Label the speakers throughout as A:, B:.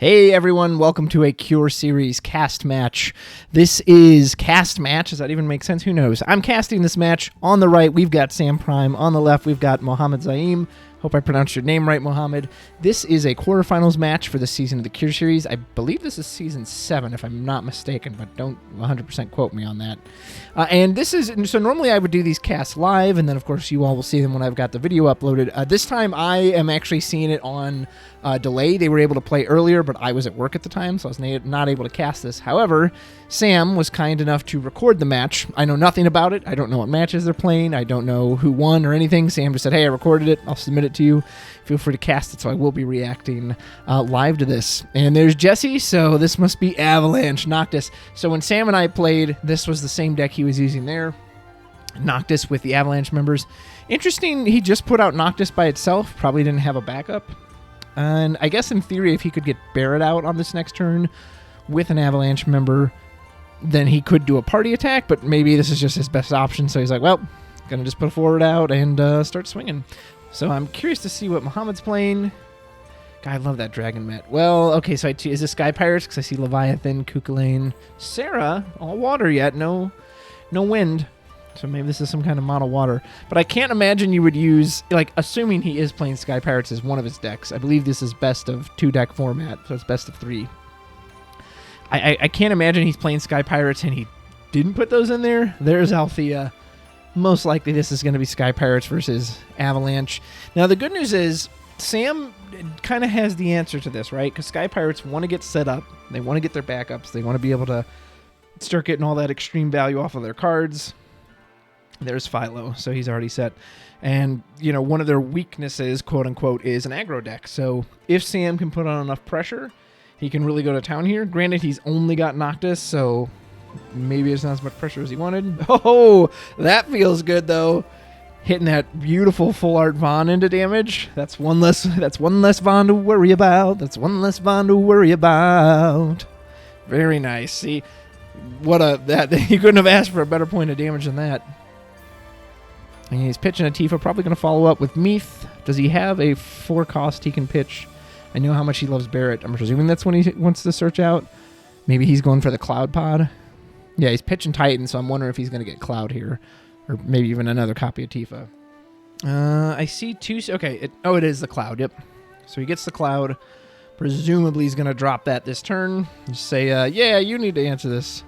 A: Hey everyone, welcome to a Cure Series cast match. This is cast match. Does that even make sense? Who knows? I'm casting this match. On the right, we've got Sam Prime. On the left, we've got Mohammad Zaiem. Hope I pronounced your name right, Mohammed. This is a quarterfinals match for the season of the Cure Series. I believe this is season 7, if I'm not mistaken, but don't 100% quote me on that. And this is, so normally I would do these casts live, and then of course you all will see them when I've got the video uploaded. This time I am actually seeing it on delay. They were able to play earlier, but I was at work at the time, so I was not able to cast this. However, Sam was kind enough to record the match. I know nothing about it. I don't know what matches they're playing. I don't know who won or anything. Sam just said, hey, I recorded it. I'll submit it to you. Feel free to cast it, so I will be reacting live to this. And there's Jesse, so this must be Avalanche, Noctis. So when Sam and I played, this was the same deck he was using there. Noctis with the Avalanche members. Interesting, he just put out Noctis by itself. Probably didn't have a backup. And I guess in theory, if he could get Barrett out on this next turn with an Avalanche member, then he could do a party attack, but maybe this is just his best option. So he's like, well, gonna just put a forward out and start swinging. So I'm curious to see what Muhammad's playing. God, I love that Dragon Met. Well, okay, so is this Sky Pirates? Because I see Leviathan, Kukulane, Sarah, all water yet, no wind. So maybe this is some kind of mono water. But I can't imagine you would use, like, assuming he is playing Sky Pirates as one of his decks. I believe this is best of 2 deck format, so it's best of 3. I can't imagine he's playing Sky Pirates and he didn't put those in there. There's Althea. Most likely this is going to be Sky Pirates versus Avalanche. Now, the good news is Sam kind of has the answer to this, right? Because Sky Pirates want to get set up. They want to get their backups. They want to be able to start getting all that extreme value off of their cards. There's Philo, so he's already set. And, you know, one of their weaknesses, quote-unquote, is an aggro deck. So if Sam can put on enough pressure, he can really go to town here. Granted, he's only got Noctis, so maybe it's not as much pressure as he wanted. Oh, that feels good, though. Hitting that beautiful full art Vaughn into damage. That's one less Vaughn to worry about. That's one less Vaughn to worry about. Very nice. See, you couldn't have asked for a better point of damage than that. And he's pitching a Tifa, probably going to follow up with Meath. Does he have a 4-cost he can pitch? I know how much he loves Barrett. I'm presuming that's when he wants to search out. Maybe he's going for the Cloud Pod. Yeah, he's pitching Titan, so I'm wondering if he's going to get Cloud here. Or maybe even another copy of Tifa. I see 2... Okay, it is the Cloud, yep. So he gets the Cloud. Presumably he's going to drop that this turn. Just say, yeah, you need to answer this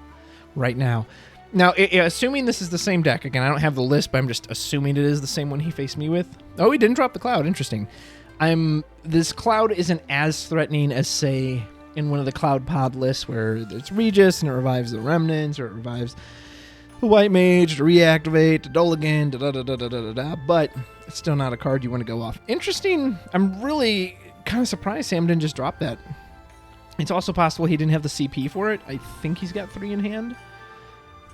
A: right now. Now, assuming this is the same deck, again, I don't have the list, but I'm just assuming it is the same one he faced me with. Oh, he didn't drop the Cloud. Interesting. This Cloud isn't as threatening as, say, in one of the Cloud Pod lists where it's Regis and it revives the Remnants or it revives the White Mage to reactivate, to dull again, but it's still not a card you want to go off. Interesting. I'm really kind of surprised Sam didn't just drop that. It's also possible he didn't have the CP for it. I think he's got 3 in hand.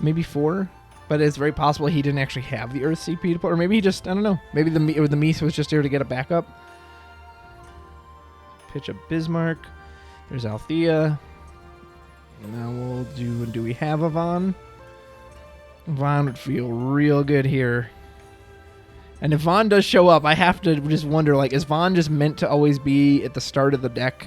A: Maybe 4, but it's very possible he didn't actually have the Earth CP to put, or maybe he just, I don't know, maybe the Meath was just there to get a backup. Pitch a Bismarck. There's Althea. Now we'll do we have a Vaughn? Vaughn would feel real good here. And if Vaughn does show up, I have to just wonder, like, is Vaughn just meant to always be at the start of the deck?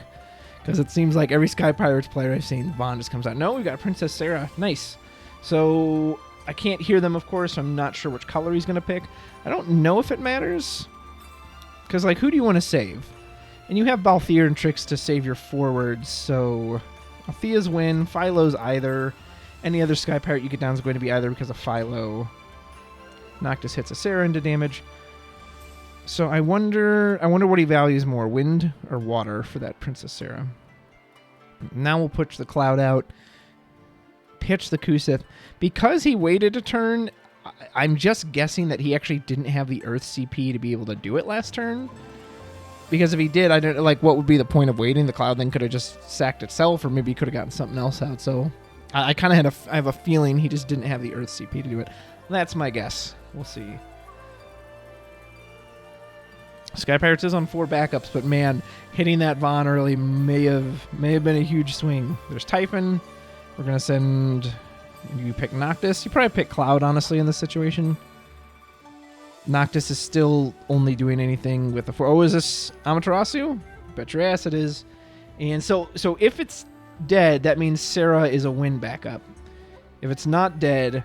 A: Because it seems like every Sky Pirates player I've seen, Vaughn just comes out. No, we got Princess Sarah. Nice. So I can't hear them, of course. So I'm not sure which color he's going to pick. I don't know if it matters. Because, like, who do you want to save? And you have Balthier and Trix to save your forwards. So Althea's win. Philo's either. Any other Sky Pirate you get down is going to be either because of Philo. Noctis hits a Sarah into damage. So I wonder what he values more, wind or water for that Princess Sarah. Now we'll push the Cloud out. Pitch the Kusith. Because he waited a turn, I'm just guessing that he actually didn't have the Earth CP to be able to do it last turn. Because if he did, I don't like what would be the point of waiting. The Cloud then could have just sacked itself, or maybe he could have gotten something else out. So I kind of have a feeling he just didn't have the Earth CP to do it. That's my guess. We'll see. Sky Pirates is on 4 backups, but man, hitting that Vaughn early may have been a huge swing. There's Typhon. We're going to send... You pick Noctis. You probably pick Cloud, honestly, in this situation. Noctis is still only doing anything with the 4. Oh, is this Amaterasu? Bet your ass it is. And so if it's dead, that means Sarah is a win backup. If it's not dead,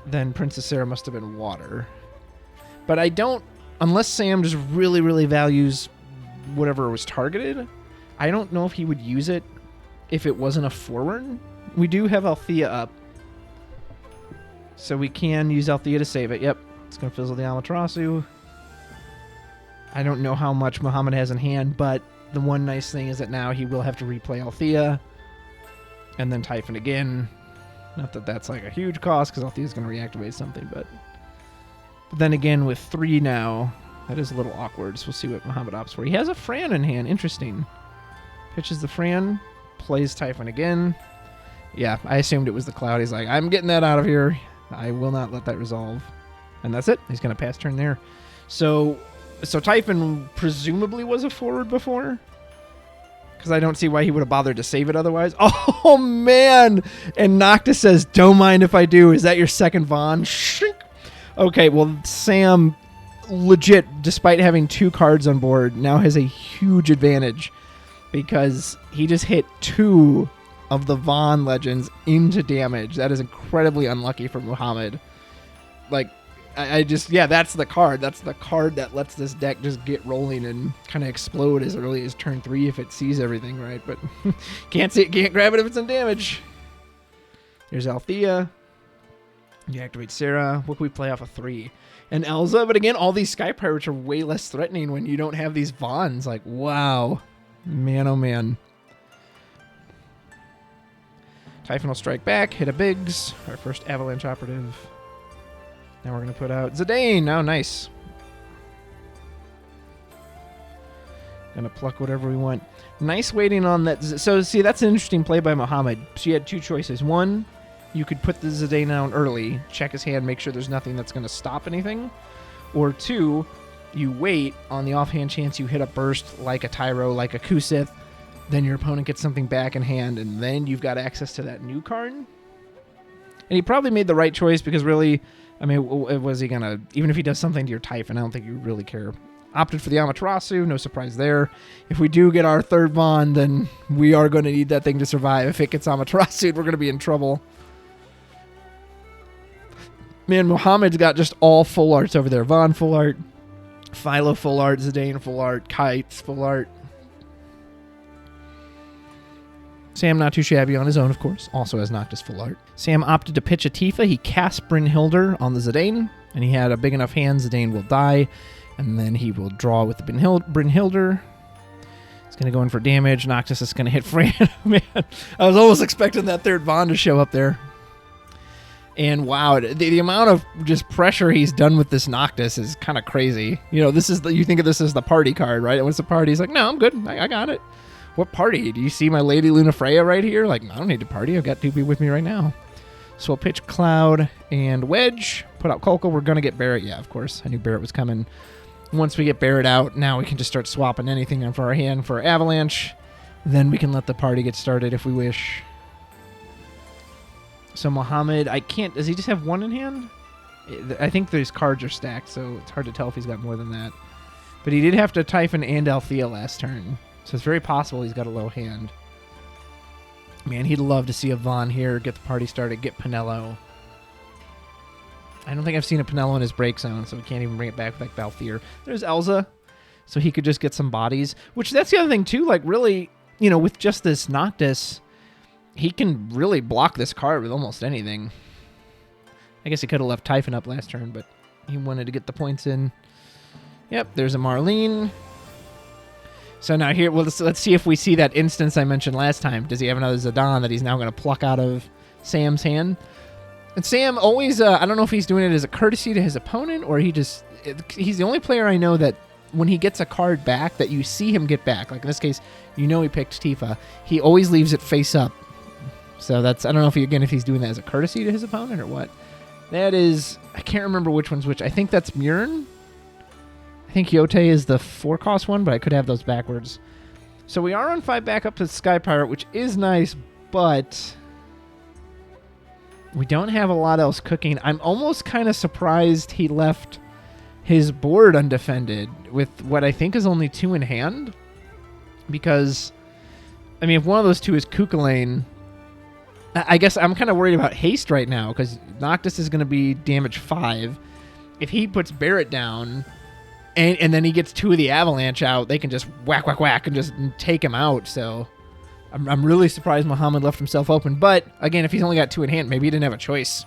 A: then Princess Sarah must have been water. But I don't, unless Sam just really, really values whatever was targeted, I don't know if he would use it if it wasn't a forward. We do have Althea up, so we can use Althea to save it. Yep, it's going to fizzle the Amaterasu. I don't know how much Mohammad has in hand, but the one nice thing is that now he will have to replay Althea and then Typhon again. Not that that's like a huge cost, because Althea's going to reactivate something, but then again, with 3 now, that is a little awkward, so we'll see what Mohammad opts for. He has a Fran in hand. Interesting. Pitches the Fran, plays Typhon again. Yeah, I assumed it was the Cloud. He's like, I'm getting that out of here. I will not let that resolve. And that's it. He's going to pass turn there. So Typhon presumably was a forward before, because I don't see why he would have bothered to save it otherwise. Oh, man. And Noctis says, don't mind if I do. Is that your second Vaughn? Shink. Okay, well, Sam, legit, despite having 2 cards on board, now has a huge advantage, because he just hit 2 of the Vaughn legends into damage. That is incredibly unlucky for Mohammad. Like, I just, yeah, that's the card. That's the card that lets this deck just get rolling and kind of explode as early as turn 3 if it sees everything, right? But can't grab it if it's in damage. Here's Althea. You activate Sarah. What can we play off of 3? And Elza, but again, all these Sky Pirates are way less threatening when you don't have these Vaughns. Like, wow. Man, oh man. Typhon will strike back, hit a Biggs. Our first Avalanche operative. Now we're going to put out Zidane. Oh, nice. Going to pluck whatever we want. Nice waiting on that. So, see, that's an interesting play by Mohammad. So you had 2 choices. One, you could put the Zidane down early, check his hand, make sure there's nothing that's going to stop anything. Or 2, you wait on the offhand chance you hit a burst like a Tyro, like a Kusith, then your opponent gets something back in hand, and then you've got access to that new card. And he probably made the right choice, because really, I mean, was he going to, even if he does something to your Typhon, I don't think you really care. Opted for the Amaterasu, no surprise there. If we do get our 3rd Vaughn, then we are going to need that thing to survive. If it gets Amaterasu, we're going to be in trouble. Man, Mohammed's got just all full arts over there. Vaughn full art, Philo full art, Zidane full art, Kites full art. Sam not too shabby on his own, of course. Also has Noctis full art. Sam opted to pitch a Tifa. He cast Brynhilder on the Zidane, and he had a big enough hand. Zidane will die, and then he will draw with the Brynhilder. It's going to go in for damage. Noctis is going to hit Fran. Man, I was almost expecting that 3rd Vaughn to show up there. And wow, the amount of just pressure he's done with this Noctis is kind of crazy. You know, you think of this as the party card, right? And when it's a party, he's like, no, I'm good. I got it. What party? Do you see my Lady Lunafreya right here? Like, I don't need to party. I've got 2 people with me right now. So we'll pitch Cloud and Wedge. Put out Kolka. We're going to get Barrett. Yeah, of course. I knew Barrett was coming. Once we get Barrett out, now we can just start swapping anything in for our hand for Avalanche. Then we can let the party get started if we wish. So Mohammad, I can't... Does he just have 1 in hand? I think these cards are stacked, so it's hard to tell if he's got more than that. But he did have to Typhon and Althea last turn. So it's very possible he's got a low hand. Man, he'd love to see a Vaughn here, get the party started, get Pinello. I don't think I've seen a Pinello in his break zone, so we can't even bring it back with like Balthier. There's Elza, so he could just get some bodies. Which, that's the other thing, too. Like, really, you know, with just this Noctis, he can really block this card with almost anything. I guess he could have left Typhon up last turn, but he wanted to get the points in. Yep, there's a Marlene. So now here, well, let's see if we see that instance I mentioned last time. Does he have another Zidane that he's now going to pluck out of Sam's hand? And Sam always, I don't know if he's doing it as a courtesy to his opponent, or he's the only player I know that when he gets a card back that you see him get back, like in this case, you know he picked Tifa, he always leaves it face up. So that's, I don't know if if he's doing that as a courtesy to his opponent or what. That is, I can't remember which one's which. I think that's Murn. I think Yote is the 4-cost one, but I could have those backwards. So we are on 5 back up to Sky Pirate, which is nice, but we don't have a lot else cooking. I'm almost kind of surprised he left his board undefended with what I think is only 2 in hand, because I mean, if one of those two is Kukulane, I guess I'm kind of worried about haste right now because Noctis is going to be damage 5. If he puts Barrett down and then he gets 2 of the Avalanche out, they can just whack, whack, whack and just take him out. So I'm really surprised Mohammad left himself open. But again, if he's only got 2 in hand, maybe he didn't have a choice.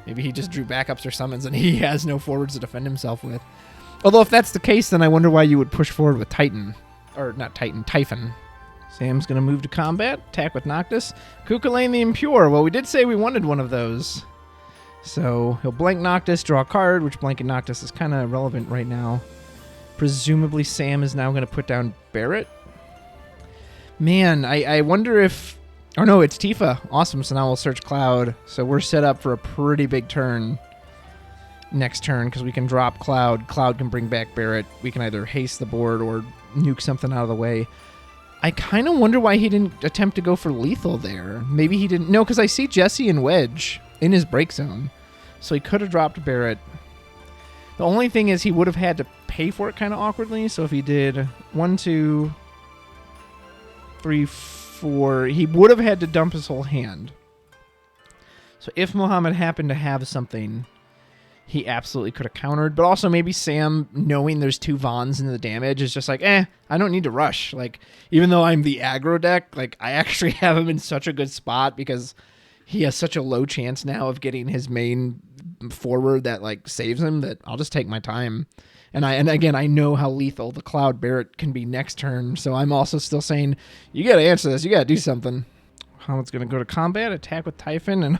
A: Maybe he just drew backups or summons and he has no forwards to defend himself with. Although if that's the case, then I wonder why you would push forward with Titan. Or not Titan, Typhon. Sam's going to move to combat, attack with Noctis. Kukulane the Impure. Well, we did say we wanted one of those. So he'll blank Noctis, draw a card, which blanking Noctis is kind of irrelevant right now. Presumably Sam is now going to put down Barrett. Man, I wonder if... Oh no, it's Tifa. Awesome, so now we'll search Cloud. So we're set up for a pretty big turn next turn because we can drop Cloud. Cloud can bring back Barrett. We can either haste the board or nuke something out of the way. I kind of wonder why he didn't attempt to go for lethal there. Maybe he didn't... No, because I see Jesse and Wedge in his break zone. So he could have dropped Barrett. The only thing is he would have had to pay for it kind of awkwardly. So if he did 1, 2, 3, 4... He would have had to dump his whole hand. So if Mohammad happened to have something... He absolutely could have countered, but also maybe Sam, knowing there's 2 Vons in the damage, is just like, I don't need to rush. Like, even though I'm the aggro deck, like, I actually have him in such a good spot because he has such a low chance now of getting his main forward that, like, saves him that I'll just take my time. And again, I know how lethal the Cloud Barrett can be next turn, so I'm also still saying, you got to answer this. You got to do something. Mohammad's going to go to combat, attack with Typhon, and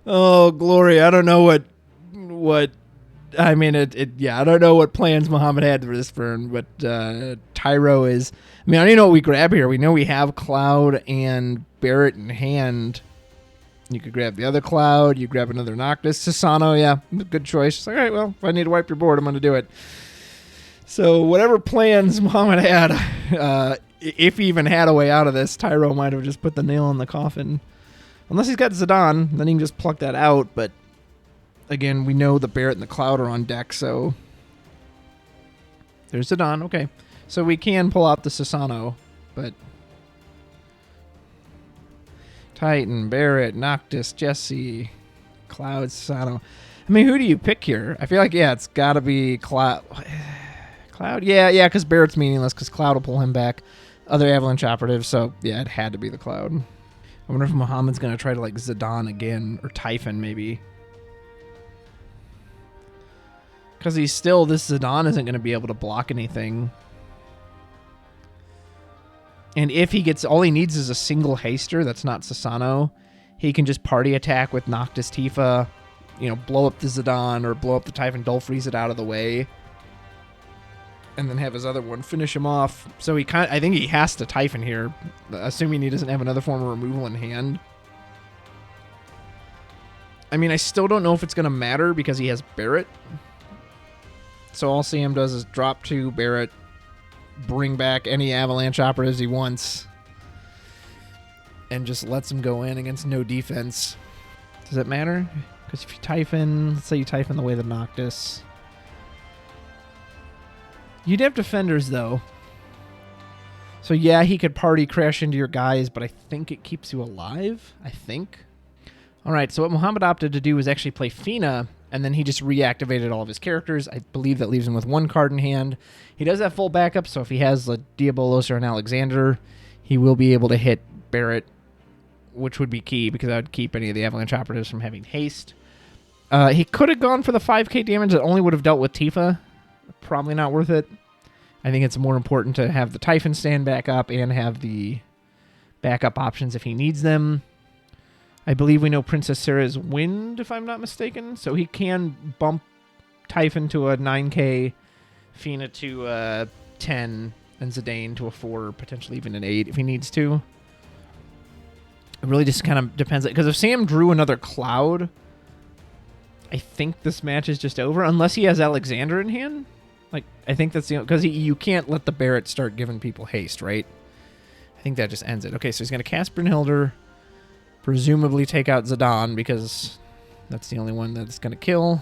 A: oh, glory. I don't know what I mean, I don't know what plans Mohammad had for this turn, but Tyro is... I mean, I don't even know what we grab here. We know we have Cloud and Barrett in hand. You could grab the other Cloud. You grab another Noctis. Susano, yeah, good choice. It's like, all right, well, if I need to wipe your board, I'm going to do it. So whatever plans Mohammad had, if he even had a way out of this, Tyro might have just put the nail in the coffin. Unless he's got Zidane, then he can just pluck that out, but... Again, we know the Barrett and the Cloud are on deck, so... There's Zidane, okay. So we can pull out the Susano, but... Titan, Barrett, Noctis, Jesse, Cloud, Susano. I mean, who do you pick here? I feel like, yeah, it's got to be Cloud. Cloud? Yeah, because Barrett's meaningless, because Cloud will pull him back. Other Avalanche operatives, so yeah, it had to be the Cloud. I wonder if Mohammed's going to try to, like, Zidane again, or Typhon, maybe. Because he's still, this Zidane isn't going to be able to block anything. And if he gets, all he needs is a single haster that's not Susano. He can just party attack with Noctis Tifa, blow up the Zidane or blow up the Typhon, Dull Freeze it out of the way. And then have his other one finish him off. So I think he has to Typhon here, assuming he doesn't have another form of removal in hand. I mean, I still don't know if it's going to matter because he has Barrett. So all Sam does is drop 2 Barrett, bring back any Avalanche operatives he wants, and just lets him go in against no defense. Does it matter? Because if you Typhon, let's say you Typhon the way of the Noctis. You'd have defenders, though. So yeah, he could party crash into your guys, but I think it keeps you alive. I think. All right, so what Mohammad opted to do was actually play Fina, and then he just reactivated all of his characters. I believe that leaves him with 1 card in hand. He does have full backup, so if he has a Diabolos or an Alexander, he will be able to hit Barrett, which would be key because that would keep any of the Avalanche operatives from having haste. He could have gone for the 5k damage that only would have dealt with Tifa. Probably not worth it. I think it's more important to have the Typhon stand back up and have the backup options if he needs them. I believe we know Princess Sarah's Wind, if I'm not mistaken. So he can bump Typhon to a 9k, Fina to a 10, and Zidane to a 4, potentially even an 8 if he needs to. It really just kind of depends. Because if Sam drew another Cloud, I think this match is just over. Unless he has Alexander in hand. Like, I think that's the... Because you can't let the Barrett start giving people haste, right? I think that just ends it. Okay, so he's going to cast Brynhildr. Presumably take out Zidane because that's the only one that's going to kill.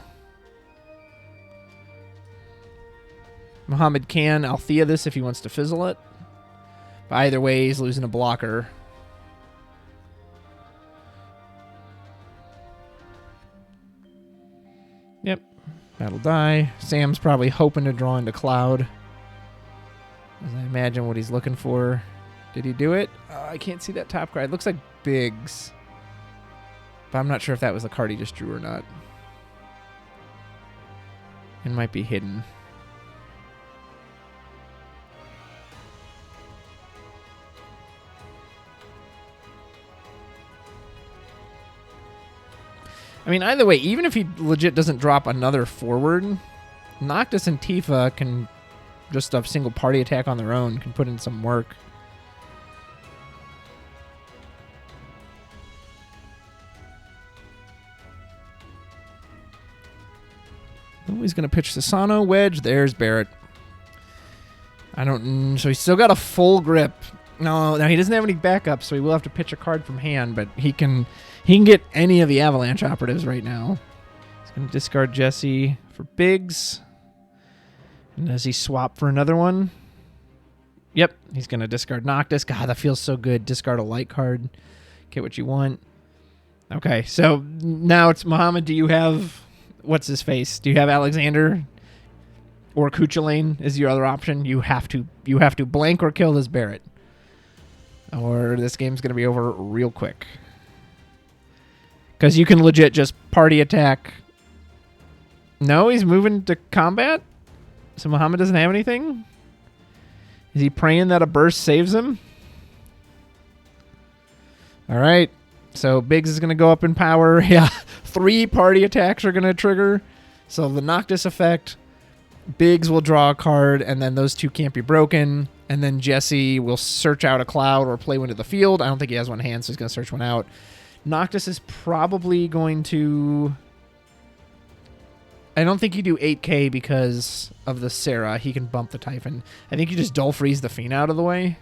A: Mohammad can Althea this if he wants to fizzle it. But either way, he's losing a blocker. Yep, that'll die. Sam's probably hoping to draw into Cloud. As I imagine what he's looking for. Did he do it? I can't see that top card. It looks like Biggs. But I'm not sure if that was the card he just drew or not. It might be hidden. I mean, either way, even if he legit doesn't drop another forward, Noctis and Tifa can just a single party attack on their own, can put in some work. Oh, he's going to pitch Susano, Wedge. There's Barrett. So he's still got a full grip. No, he doesn't have any backup, so he will have to pitch a card from hand, but he can get any of the Avalanche operatives right now. He's going to discard Jesse for Biggs. And does he swap for another one? Yep, he's going to discard Noctis. God, that feels so good. Discard a light card. Get what you want. Okay, so now it's Mohammad. Do you have... What's his face? Do you have Alexander or Kuchulain is your other option? You have to blank or kill this Barrett. Or this game's going to be over real quick. Because you can legit just party attack. No, he's moving to combat? So Mohammad doesn't have anything? Is he praying that a burst saves him? All right. So Biggs is going to go up in power. Yeah, 3 party attacks are going to trigger. So the Noctis effect, Biggs will draw a card, and then those 2 can't be broken. And then Jesse will search out a Cloud or play one to the field. I don't think he has one in hand, so he's going to search one out. Noctis is probably going to... I don't think you do 8k because of the Sarah. He can bump the Typhon. I think you just dull freeze the Fiend out of the way.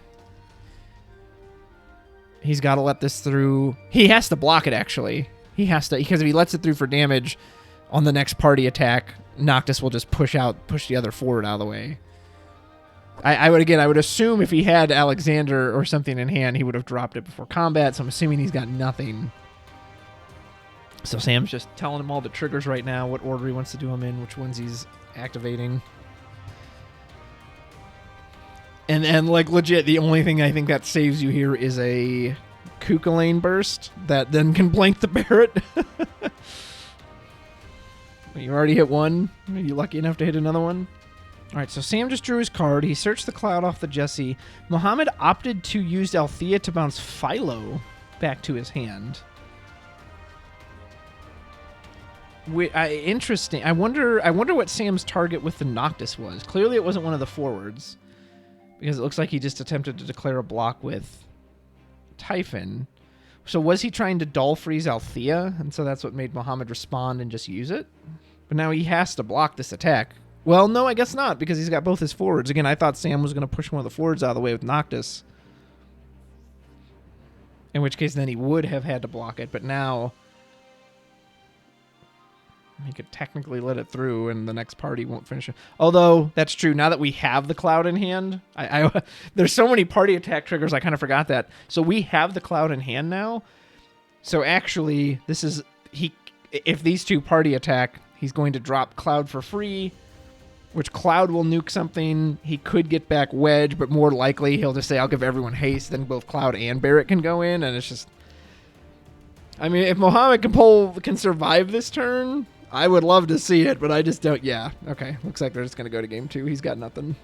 A: He's got to let this through. He has to block it, actually. He has to, because if he lets it through for damage on the next party attack, Noctis will just push the other forward out of the way. I would assume if he had Alexander or something in hand, he would have dropped it before combat, so I'm assuming he's got nothing. So Sam's just telling him all the triggers right now, what order he wants to do them in, which ones he's activating. And like legit, the only thing I think that saves you here is a Kuchulain burst that then can blank the Barrett. You already hit one. Are you lucky enough to hit another one? All right, so Sam just drew his card. He searched the Cloud off the Jesse. Mohammad opted to use Althea to bounce Philo back to his hand. Interesting. I wonder what Sam's target with the Noctis was. Clearly it wasn't one of the forwards, because it looks like he just attempted to declare a block with Typhon. So was he trying to dull freeze Althea, and so that's what made Mohammad respond and just use it? But now he has to block this attack. Well, no, I guess not, because he's got both his forwards. Again, I thought Sam was going to push one of the forwards out of the way with Noctis, in which case then he would have had to block it, but now he could technically let it through and the next party won't finish it. Although, that's true. Now that we have the Cloud in hand, there's so many party attack triggers, I kind of forgot that. So we have the Cloud in hand now. So actually, if these 2 party attack, he's going to drop Cloud for free, which Cloud will nuke something. He could get back Wedge, but more likely he'll just say, I'll give everyone haste, then both Cloud and Barrett can go in, and it's just... I mean, if Mohammad can survive this turn, I would love to see it, but I just don't... Yeah, okay. Looks like they're just going to go to game 2. He's got nothing.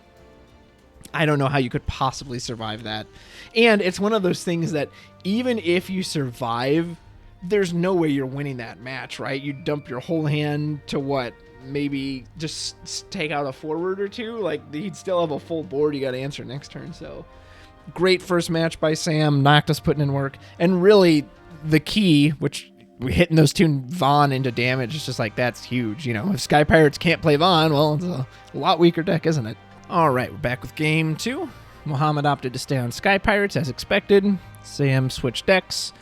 A: I don't know how you could possibly survive that. And it's one of those things that even if you survive, there's no way you're winning that match, right? You dump your whole hand to what? Maybe just take out a forward or 2? Like, he'd still have a full board you got to answer next turn, so... Great first match by Sam. Noctis putting in work. And really, the key, which... hitting those 2 Vaughn into damage, it's just like, that's huge. You know, if Sky Pirates can't play Vaughn, well, it's a lot weaker deck, isn't it? All right, we're back with game 2. Mohammad opted to stay on Sky Pirates, as expected. Sam switched decks.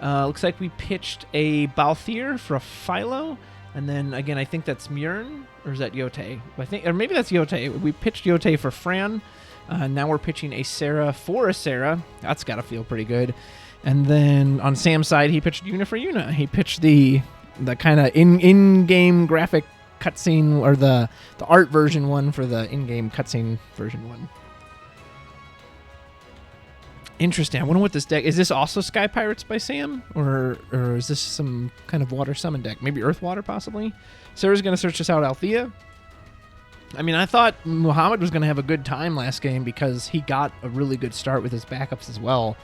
A: Looks like we pitched a Balthier for a Philo. And then, again, I think that's Murn, or is that Yote? Or maybe that's Yote. We pitched Yote for Fran. Now we're pitching a Sarah for a Sarah. That's got to feel pretty good. And then on Sam's side, he pitched Yuna for Yuna. He pitched the kind of in-game graphic cutscene, or the art version one for the in-game cutscene version one. Interesting. I wonder what this deck is. This also Sky Pirates by Sam, or is this some kind of water summon deck? Maybe Earth Water, possibly. Sarah's gonna search this out. Althea. I mean, I thought Mohammad was gonna have a good time last game because he got a really good start with his backups as well.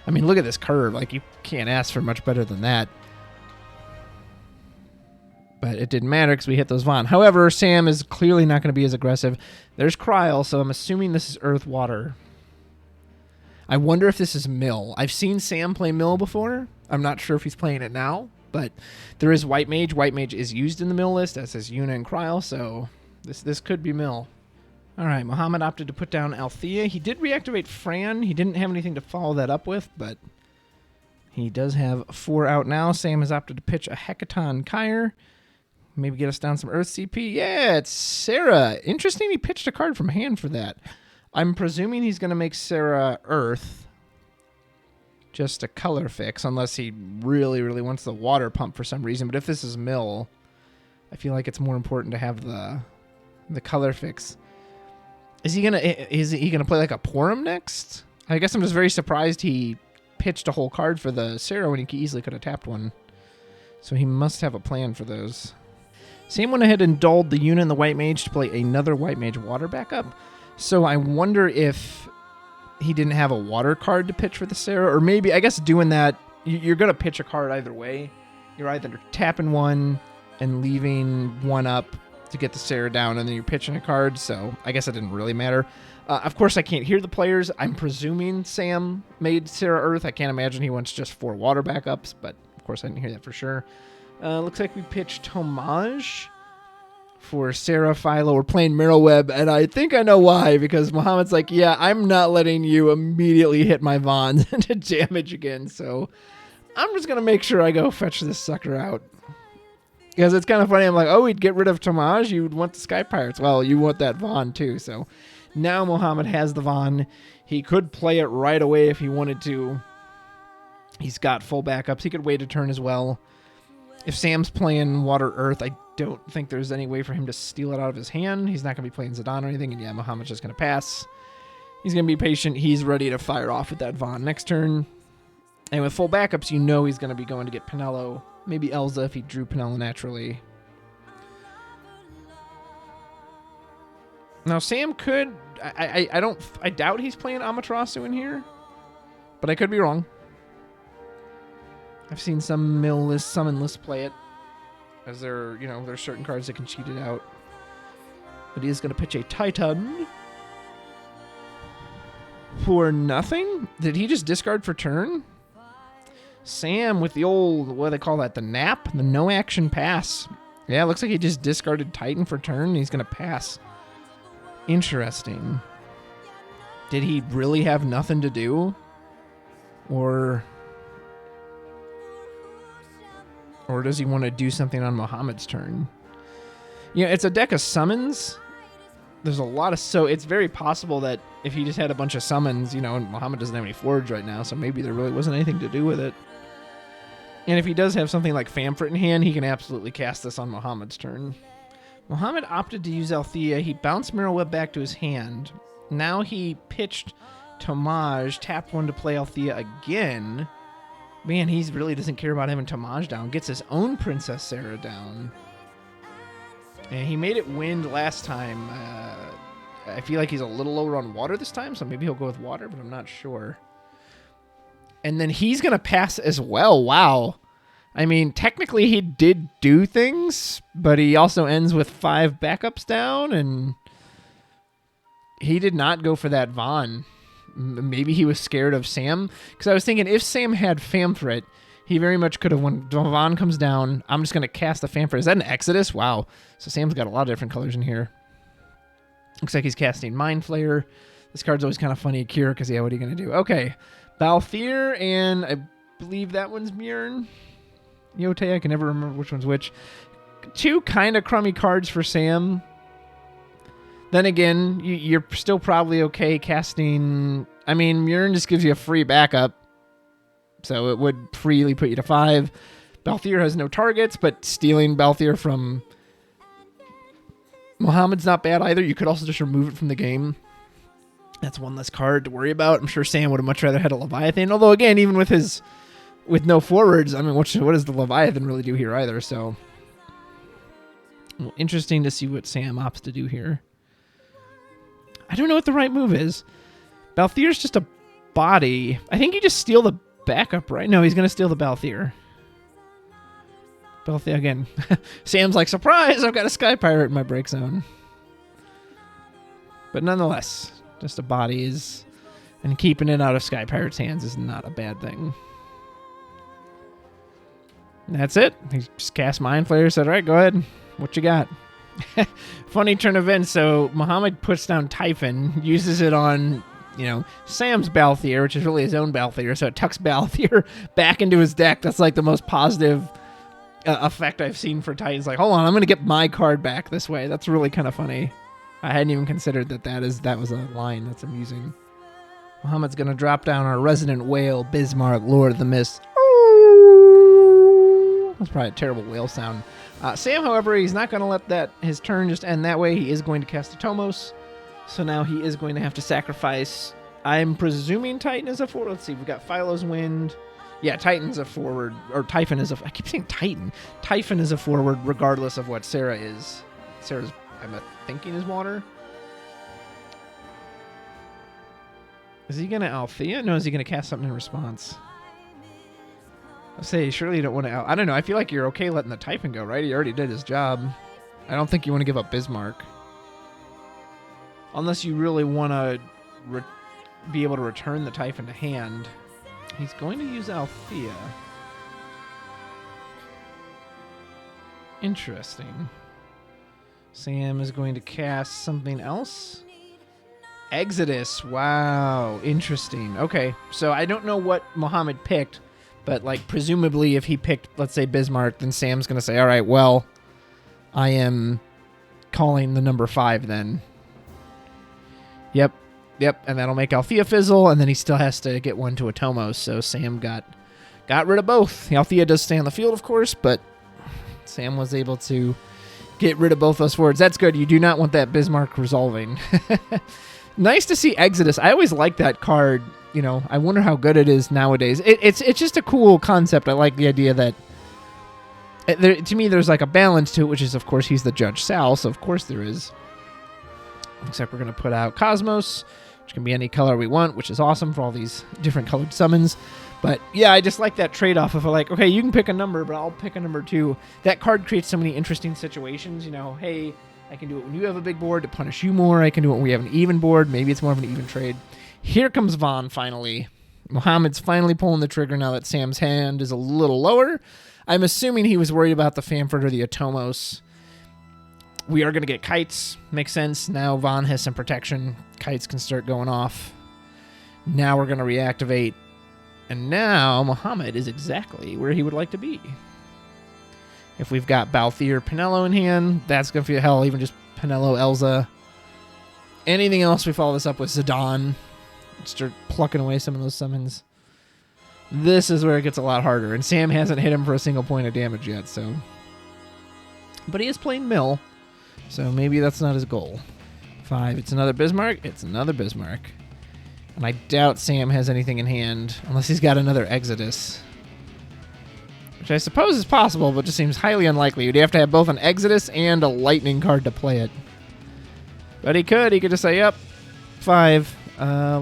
A: I mean, look at this curve. Like, you can't ask for much better than that. But it didn't matter because we hit those Vaughn. However, Sam is clearly not going to be as aggressive. There's Kryl, so I'm assuming this is Earth Water. I wonder if this is Mill. I've seen Sam play Mill before. I'm not sure if he's playing it now, but there is White Mage. White Mage is used in the Mill list, as is Yuna and Kryl, so this could be Mill. All right, Mohammad opted to put down Althea. He did reactivate Fran. He didn't have anything to follow that up with, but he does have 4 out now. Sam has opted to pitch a Hecaton Kyre. Maybe get us down some Earth CP. Yeah, it's Sarah. Interesting, he pitched a card from hand for that. I'm presuming he's going to make Sarah Earth. Just a color fix, unless he really, really wants the water pump for some reason. But if this is Mill, I feel like it's more important to have the color fix. Is he gonna play like a Porum next? I guess I'm just very surprised he pitched a whole card for the Sarah when he easily could have tapped one. So he must have a plan for those. Sam went ahead and dulled the Yuna and the White Mage to play another White Mage water backup. So I wonder if he didn't have a water card to pitch for the Sarah, or maybe, I guess doing that, you're gonna pitch a card either way. You're either tapping one and leaving one up to get the Sarah down, and then you're pitching a card, so I guess it didn't really matter. Of course, I can't hear the players. I'm presuming Sam made Sarah Earth. I can't imagine he wants just 4 water backups, but of course I didn't hear that for sure. Looks like we pitched Homage for Sarah Philo. We're playing Mirror Web, and I think I know why, because Mohammed's like, yeah, I'm not letting you immediately hit my Vons into damage again, so I'm just going to make sure I go fetch this sucker out. Because it's kind of funny. I'm like, oh, we'd get rid of Tomaj. You'd want the Sky Pirates. Well, you want that Vaughn too. So now Mohammad has the Vaughn. He could play it right away if he wanted to. He's got full backups. He could wait a turn as well. If Sam's playing Water Earth, I don't think there's any way for him to steal it out of his hand. He's not going to be playing Zidane or anything. And yeah, Mohammad's just going to pass. He's going to be patient. He's ready to fire off with that Vaughn next turn. And with full backups, you know he's going to be going to get Pinello. Maybe Elza if he drew Pinello naturally. Now Sam could... I doubt he's playing Amaterasu in here. But I could be wrong. I've seen some mill list, summon list play it. As there, there's certain cards that can cheat it out. But he is going to pitch a Titan. For nothing? Did he just discard for turn? Sam with the old, what do they call that? The nap? The no action pass. Yeah, it looks like he just discarded Titan for turn and he's going to pass. Interesting. Did he really have nothing to do? Or does he want to do something on Mohammed's turn? Yeah, it's a deck of summons. There's a lot of... So it's very possible that if he just had a bunch of summons, and Mohammad doesn't have any Forge right now, so maybe there really wasn't anything to do with it. And if he does have something like Famfrit in hand, he can absolutely cast this on Mohammed's turn. Mohammad opted to use Althea. He bounced Mirror Web back to his hand. Now he pitched Tomaj, tapped one to play Althea again. Man, he really doesn't care about having Tomaj down. Gets his own Princess Sarah down. And he made it wind last time. I feel like he's a little lower on water this time, so maybe he'll go with water, but I'm not sure. And then he's going to pass as well. Wow. I mean, technically he did do things, but he also ends with 5 backups down, and he did not go for that Vaughn. Maybe he was scared of Sam, because I was thinking if Sam had Famfrit, he very much could have, when Vaughn comes down, I'm just going to cast the Famfrit. Is that an Exodus? Wow. So Sam's got a lot of different colors in here. Looks like he's casting Mind Flayer. This card's always kind of funny, Kira, because yeah, what are you going to do? Okay. Balthier, and I believe that one's Mjorn. Yote, I can never remember which one's which. 2 kind of crummy cards for Sam. Then again, you're still probably okay casting... I mean, Murn just gives you a free backup, so it would freely put you to 5. Balthier has no targets, but stealing Balthier from Mohammed's not bad either. You could also just remove it from the game. That's one less card to worry about. I'm sure Sam would have much rather had a Leviathan. Although, again, even with no forwards, I mean, what does the Leviathan really do here either? So, well, interesting to see what Sam opts to do here. I don't know what the right move is. Balthier's just a body. I think you just steal the backup, right? No, he's going to steal the Balthier. Balthier, again. Sam's like, surprise, I've got a Sky Pirate in my break zone. But nonetheless... just a body is, and keeping it out of Sky Pirate's hands is not a bad thing. And that's it. He just cast Mind Flayer, said, all right, go ahead. What you got? Funny turn of events. So Mohammad puts down Typhon, uses it on, Sam's Balthier, which is really his own Balthier. So it tucks Balthier back into his deck. That's like the most positive effect I've seen for Titans. Like, hold on, I'm going to get my card back this way. That's really kind of funny. I hadn't even considered that was a line. That's amusing. Mohammed's going to drop down our resident whale, Bismarck, Lord of the Mist. That's probably a terrible whale sound. Sam, however, he's not going to let his turn just end that way. He is going to cast a Tomos. So now he is going to have to sacrifice. I'm presuming Titan is a forward. Let's see. We've got Philo's Wind. Yeah, Titan's a forward. Or Typhon is I keep saying Titan. Typhon is a forward regardless of what Sarah is. Sarah's... I'm thinking is water. Is he going to Althea? No, is he going to cast something in response? I'll say, surely you don't want to... I don't know. I feel like you're okay letting the Typhon go, right? He already did his job. I don't think you want to give up Bismarck. Unless you really want to be able to return the Typhon to hand. He's going to use Althea. Interesting. Sam is going to cast something else. Exodus. Wow. Interesting. Okay. So I don't know what Mohammad picked, but presumably if he picked, let's say, Bismarck, then Sam's going to say, all right, well, I am calling the number 5 then. Yep. And that'll make Althea fizzle, and then he still has to get one to a Tomos. So Sam got rid of both. Althea does stay on the field, of course, but Sam was able to get rid of both those forwards. That's good. You do not want that Bismarck resolving. Nice to see Exodus. I always like that card. I wonder how good it is nowadays. It's just a cool concept. I like the idea that to me there's a balance to it, which is, of course, he's the Judge Sal, so of course there is. Except we're going to put out Cosmos, which can be any color we want, which is awesome for all these different colored summons. But yeah, I just like that trade-off of okay, you can pick a number, but I'll pick a number too. That card creates so many interesting situations. Hey, I can do it when you have a big board to punish you more. I can do it when we have an even board. Maybe it's more of an even trade. Here comes Vaughn finally. Mohammed's finally pulling the trigger now that Sam's hand is a little lower. I'm assuming he was worried about the Famford or the Atomos. We are going to get kites. Makes sense. Now Vaughn has some protection. Kites can start going off. Now we're going to reactivate. And now Mohammad is exactly where he would like to be. If we've got Balthier, Pinello in hand, that's going to feel hell. Even just Pinello, Elza. Anything else, we follow this up with Zidane. Start plucking away some of those summons. This is where it gets a lot harder. And Sam hasn't hit him for a single point of damage yet, so... But he is playing Mill, so maybe that's not his goal. 5, it's another Bismarck. It's another Bismarck. And I doubt Sam has anything in hand, unless he's got another Exodus. Which I suppose is possible, but just seems highly unlikely. You'd have to have both an Exodus and a Lightning card to play it. But he could just say, yep, 5.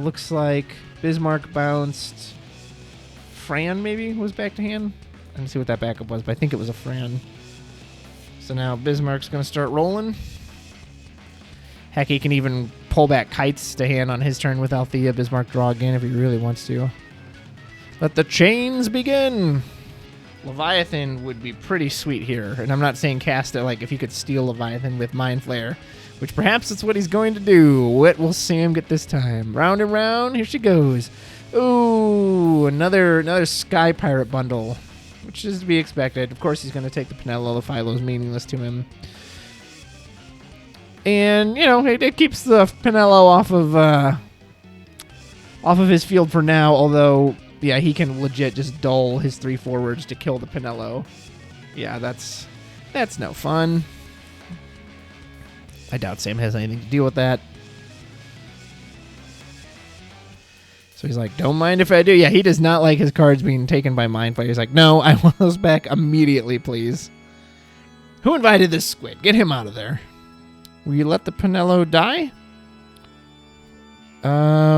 A: Looks like Bismarck bounced. Fran, maybe, was back to hand? I didn't see what that backup was, but I think it was a Fran. So now Bismarck's going to start rolling. Heck, he can even pull back Kites to hand on his turn with Althea. Bismarck draw again if he really wants to. Let the chains begin! Leviathan would be pretty sweet here. And I'm not saying cast it if you could steal Leviathan with Mind Flayer, which perhaps that's what he's going to do. What will Sam get this time? Round and round. Here she goes. Ooh, another Sky Pirate bundle, which is to be expected. Of course, he's going to take the Pinello. The Philo's meaningless to him. And, you know, it keeps the Pinello off of his field for now, although, yeah, he can legit just dull his 3 forwards to kill the Pinello. Yeah, that's no fun. I doubt Sam has anything to deal with that. So he's like, don't mind if I do. Yeah, he does not like his cards being taken by Mind Flayer. He's like, no, I want those back immediately, please. Who invited this squid? Get him out of there. Will you let the Pinello die?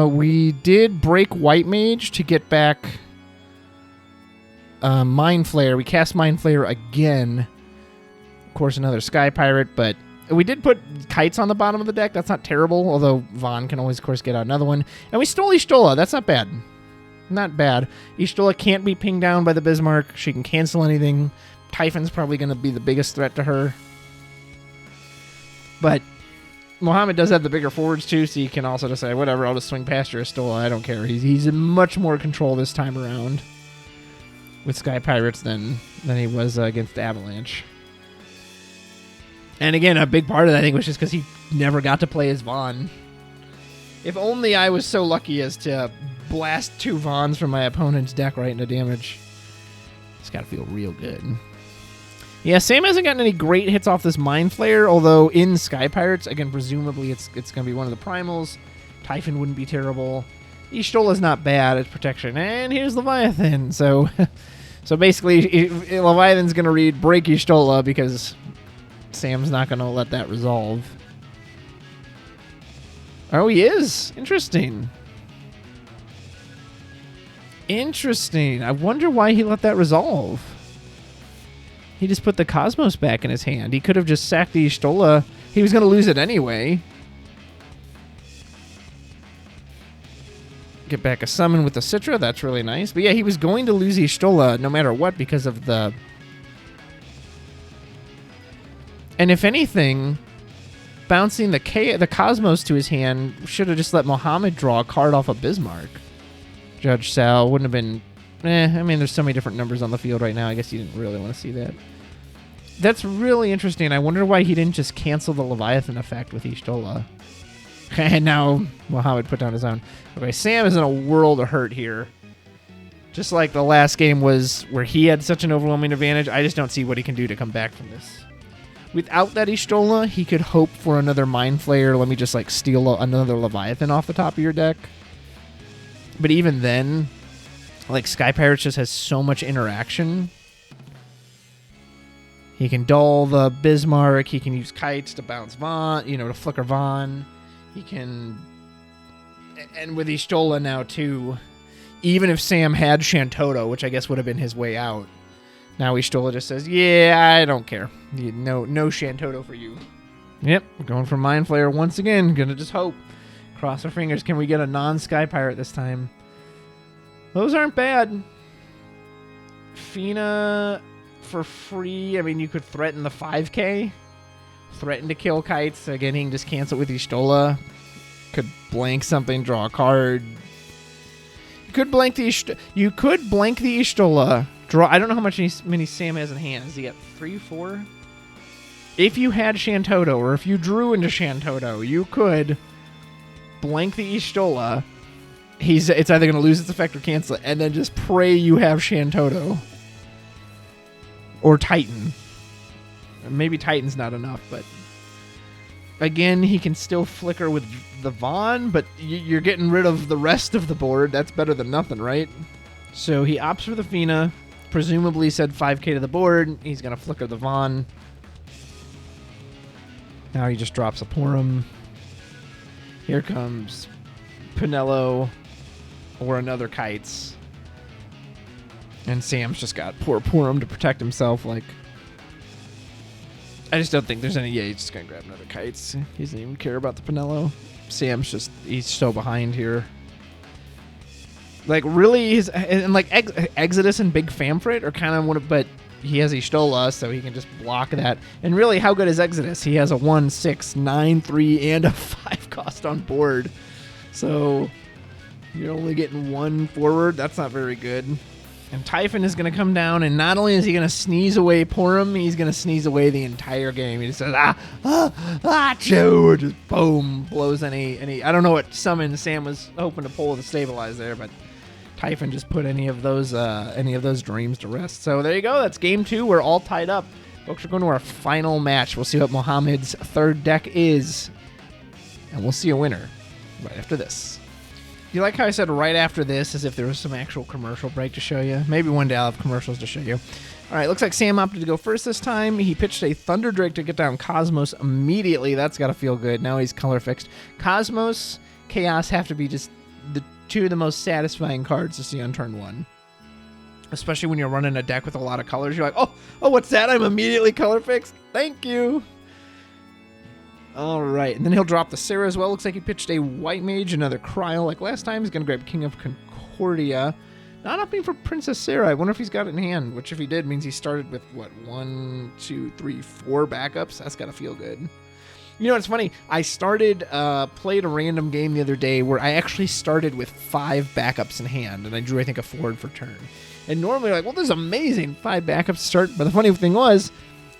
A: We did break White Mage to get back Mind Flayer. We cast Mind Flayer again. Of course, another Sky Pirate, but we did put Kites on the bottom of the deck. That's not terrible, although Vaughn can always, of course, get out another one. And we stole Y'shtola. That's not bad. Not bad. Y'shtola can't be pinged down by the Bismarck. She can cancel anything. Typhon's probably going to be the biggest threat to her. But Mohammad does have the bigger forwards, too, so you can also just say, whatever, I'll just swing past your Y'shtola. I don't care. He's in much more control this time around with Sky Pirates than he was against Avalanche. And again, a big part of that, I think, was just because he never got to play as Vaughn. If only I was so lucky as to blast 2 Vaughns from my opponent's deck right into damage. It's got to feel real good. Yeah, Sam hasn't gotten any great hits off this Mind Flayer, although in Sky Pirates, again, presumably it's going to be one of the primals. Typhon wouldn't be terrible. Y'shtola's not bad at protection. And here's Leviathan. So basically, Leviathan's going to read break Y'shtola because Sam's not going to let that resolve. Oh, he is. Interesting. I wonder why he let that resolve. He just put the Cosmos back in his hand. He could have just sacked the Y'shtola. He was going to lose it anyway. Get back a summon with the Citra. That's really nice. But yeah, he was going to lose Y'shtola no matter what because of the... And if anything, bouncing the Cosmos to his hand should have just let Mohammad draw a card off of Bismarck. Judge Sal wouldn't have been... I mean, there's so many different numbers on the field right now. I guess you didn't really want to see that. That's really interesting. I wonder why he didn't just cancel the Leviathan effect with Y'shtola. And now Mohammad put down his own. Okay, Sam is in a world of hurt here. Just like the last game was where he had such an overwhelming advantage, I just don't see what he can do to come back from this. Without that Y'shtola, he could hope for another Mind Flayer. Let me just like steal another Leviathan off the top of your deck. But even then, like Sky Pirates just has so much interaction. He can dull the Bismarck. He can use Kites to bounce Vaughn, to flicker Vaughn. He can... And with Y'shtola now, too, even if Sam had Shantoto, which I guess would have been his way out, now Y'shtola just says, yeah, I don't care. No Shantoto for you. Yep, going for Mind Flayer once again. Gonna just hope. Cross our fingers. Can we get a non-Sky Pirate this time? Those aren't bad. Fina for free. I mean, you could threaten the 5K. Threaten to kill Kites. Again, he can just cancel with Y'shtola. Could blank something, draw a card. You could blank the Y'shtola. Draw. I don't know how many Sam has in hand. Does he get 3, 4? If you had Shantoto, or if you drew into Shantoto, you could blank the Y'shtola. It's either going to lose its effect or cancel it, and then just pray you have Shantoto. Or Titan. Maybe Titan's not enough, but... Again, he can still flicker with the Vaughn, but you're getting rid of the rest of the board. That's better than nothing, right? So he opts for the Fina. Presumably said 5k to the board. He's going to flicker the Vaughn. Now he just drops a Purim. Here comes Pinello or another Kites. And Sam's just got poor Purim to protect himself. Like, I just don't think there's any... Yeah, he's just going to grab another Kites. He doesn't even care about the Pinello. Sam's just... He's so behind here. Like, really, Exodus and Big Famfrit are kind of one of... But he has Y'shtola, so he can just block that. And really, how good is Exodus? He has a 1, 6, 9, 3, and a 5 cost on board. So, you're only getting 1 forward. That's not very good. And Typhon is going to come down, and not only is he going to sneeze away Purim, he's going to sneeze away the entire game. He just says, Joe, just boom, blows any. I don't know what summon Sam was hoping to pull to stabilize there, but Typhon just put any of those dreams to rest. So there you go. That's game 2. We're all tied up. Folks, we're going to our final match. We'll see what Mohammed's third deck is, and we'll see a winner right after this. You like how I said right after this, as if there was some actual commercial break to show you? Maybe one day I'll have commercials to show you. All right, looks like Sam opted to go first this time. He pitched a Thunder Drake to get down Cosmos immediately. That's got to feel good. Now he's color fixed. Cosmos, Chaos have to be just the two of the most satisfying cards to see on turn 1. Especially when you're running a deck with a lot of colors. You're like, oh, what's that? I'm immediately color fixed. Thank you. All right, and then he'll drop the Sarah as well. Looks like he pitched a White Mage, another Cryo like last time. He's going to grab King of Concordia. Not opting for Princess Sarah. I wonder if he's got it in hand, which if he did means he started with, what, 1, 2, 3, 4 backups? That's got to feel good. You know, it's funny. I played a random game the other day where I actually started with 5 backups in hand, and I drew, I think, a forward for turn. And normally, like, well, this is amazing, 5 backups to start. But the funny thing was,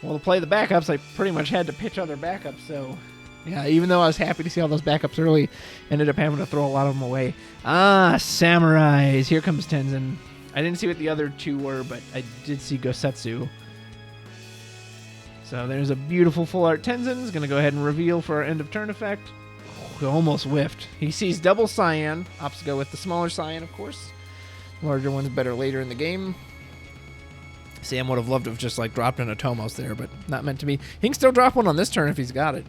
A: well, to play the backups, I pretty much had to pitch other backups. So, yeah, even though I was happy to see all those backups early, ended up having to throw a lot of them away. Samurais. Here comes Tenzin. I didn't see what the other 2 were, but I did see Gosetsu. So there's a beautiful full art Tenzin. He's going to go ahead and reveal for our end of turn effect. Oh, almost whiffed. He sees double Cyan. Opts to go with the smaller Cyan, of course. Larger one's better later in the game. Sam would have loved to have just like dropped in a Tomos there, but not meant to be. He can still drop one on this turn if he's got it.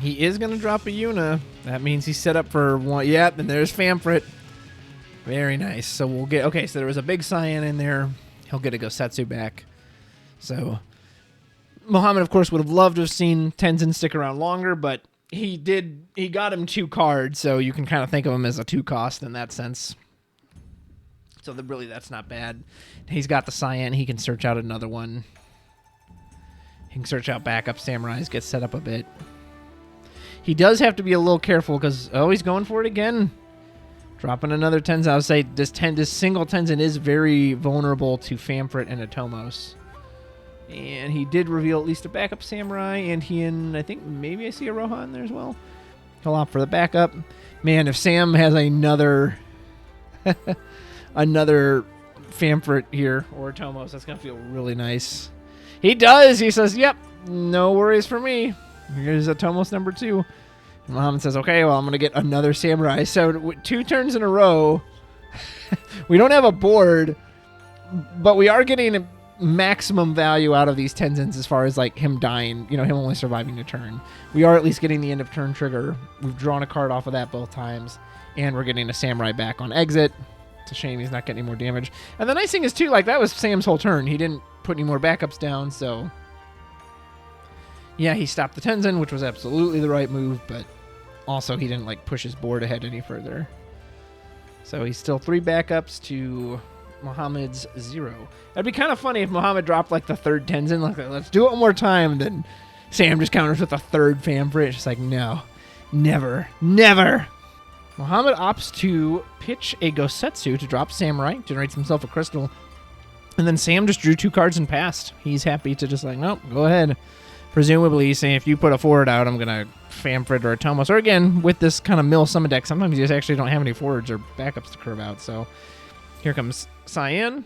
A: He is going to drop a Yuna. That means he's set up for one. Yep, and there's Famfrit. Very nice. So we'll get... Okay, so there was a big Cyan in there. He'll get a Gosetsu back. So Mohammad, of course, would have loved to have seen Tenzin stick around longer, but he did... He got him 2 cards, so you can kind of think of him as a 2 cost in that sense. So really, that's not bad. He's got the Cyan. He can search out another one. He can search out backup Samurais, get set up a bit. He does have to be a little careful because, he's going for it again. Dropping another Tenzin. I would say this single Tenzin is very vulnerable to Famfrit and Atomos. And he did reveal at least a backup Samurai, and I think maybe I see a Rohan there as well. He'll opt for the backup. Man, if Sam has another... another Famfrit here, or Tomos, that's going to feel really nice. He does! He says, yep, no worries for me. Here's a Tomos number 2. And Mohammad says, okay, well, I'm going to get another Samurai. So 2 turns in a row. We don't have a board, but we are getting a maximum value out of these Tenzins as far as like him dying, him only surviving a turn. We are at least getting the end of turn trigger. We've drawn a card off of that both times, and we're getting a Samurai back on exit. It's a shame he's not getting any more damage. And the nice thing is, too, like, that was Sam's whole turn. He didn't put any more backups down, so... Yeah, he stopped the Tenzin, which was absolutely the right move, but also he didn't, like, push his board ahead any further. So he's still 3 backups to Mohammed's 0. That'd be kind of funny if Mohammad dropped, like, the 3rd Tenzin. Like, let's do it one more time. Then Sam just counters with a 3rd Famfrit. It's just like, no. Never. Never! Mohammad opts to pitch a Gosetsu to drop Samurai, generates himself a crystal, and then Sam just drew 2 cards and passed. He's happy to just like, nope, go ahead. Presumably he's saying if you put a forward out, I'm going to Famfrit or a Tomos. Or again, with this kind of mill summon deck, sometimes you just actually don't have any forwards or backups to curve out. So here comes Cyan.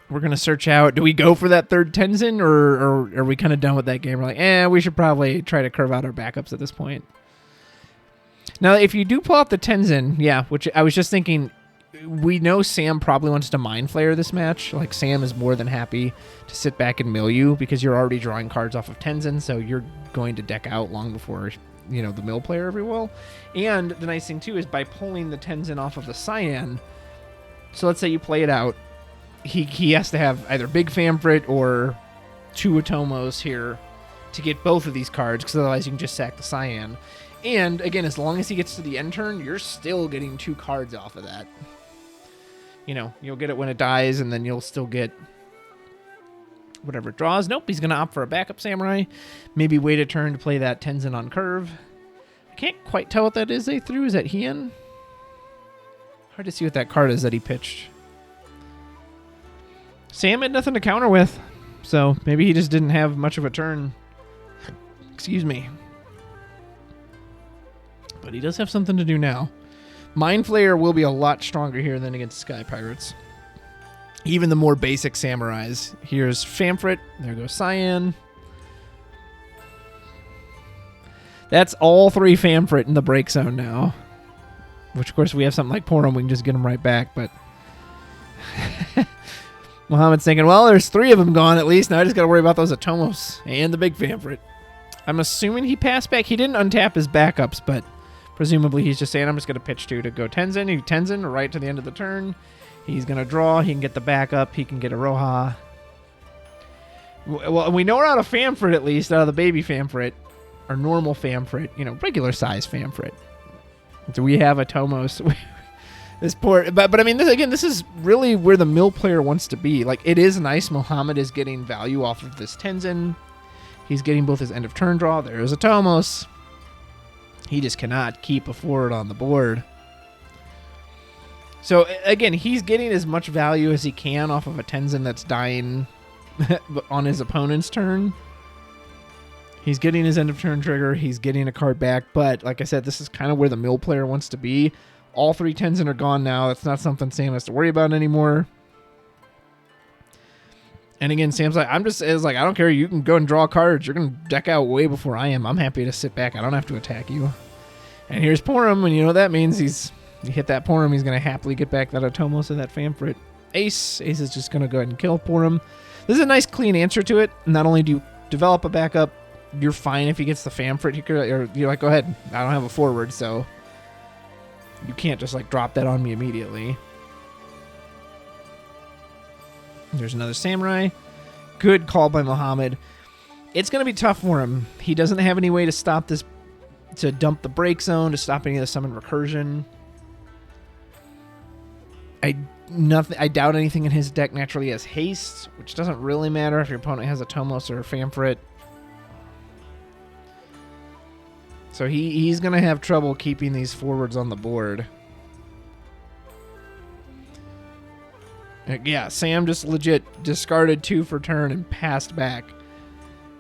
A: We're going to search out. Do we go for that 3rd Tenzin, or are we kind of done with that game? We're like, we should probably try to curve out our backups at this point. Now, if you do pull out the Tenzin, yeah, which I was just thinking, we know Sam probably wants to Mind Flayer this match. Like, Sam is more than happy to sit back and mill you because you're already drawing cards off of Tenzin, so you're going to deck out long before, the mill player ever will. And the nice thing, too, is by pulling the Tenzin off of the Cyan, so let's say you play it out, he has to have either Big Famfrit or 2 Atomos here to get both of these cards, because otherwise you can just sack the Cyan. And, again, as long as he gets to the end turn, you're still getting 2 cards off of that. You'll get it when it dies, and then you'll still get whatever it draws. Nope, he's going to opt for a backup Samurai. Maybe wait a turn to play that Tenzin on curve. I can't quite tell what that is they threw. Is that Heian? Hard to see what that card is that he pitched. Sam had nothing to counter with, so maybe he just didn't have much of a turn. Excuse me. But he does have something to do now. Mind Flayer will be a lot stronger here than against Sky Pirates. Even the more basic samurais. Here's Famfrit. There goes Cyan. That's all 3 Famfrit in the break zone now. Which, of course, we have something like Porum. We can just get them right back, but... Mohammed's thinking, well, there's 3 of them gone at least. Now I just got to worry about those Atomos and the big Famfrit. I'm assuming he passed back. He didn't untap his backups, but presumably he's just saying, I'm just going to pitch 2 to go Tenzin. He Tenzin right to the end of the turn. He's going to draw. He can get the backup. He can get a Roha. Well, we know we're out of Famfrit at least, out of the baby Famfrit. Or normal Famfrit. You know, regular size Famfrit. Do we have a Tomos? This poor, but I mean, this is really where the mill player wants to be. Like, it is nice. Mohammad is getting value off of this Tenzin. He's getting both his end of turn draw. There is a Tomos. He just cannot keep a forward on the board. So again, he's getting as much value as he can off of a Tenzin that's dying on his opponent's turn. He's getting his end of turn trigger. He's getting a card back. But like I said, this is kind of where the mill player wants to be. All 3 Tenzin are gone now. That's not something Sam has to worry about anymore. And again, Sam's like, I don't care. You can go and draw cards. You're going to deck out way before I am. I'm happy to sit back. I don't have to attack you. And here's Porum, and you know what that means. You hit that Porum, he's going to happily get back that Atomos and that Famfrit. Ace is just going to go ahead and kill Porum. This is a nice, clean answer to it. Not only do you develop a backup, you're fine if he gets the Famfrit. You're like, go ahead. I don't have a forward, so you can't just like drop that on me immediately. There's another Samurai. Good call by Mohammad. It's going to be tough for him. He doesn't have any way to stop this, to dump the break zone, to stop any of the summon recursion. I doubt anything in his deck naturally has haste, which doesn't really matter if your opponent has a Tomos or a Famfrit. So he's going to have trouble keeping these forwards on the board. Yeah, Sam just legit discarded 2 for turn and passed back.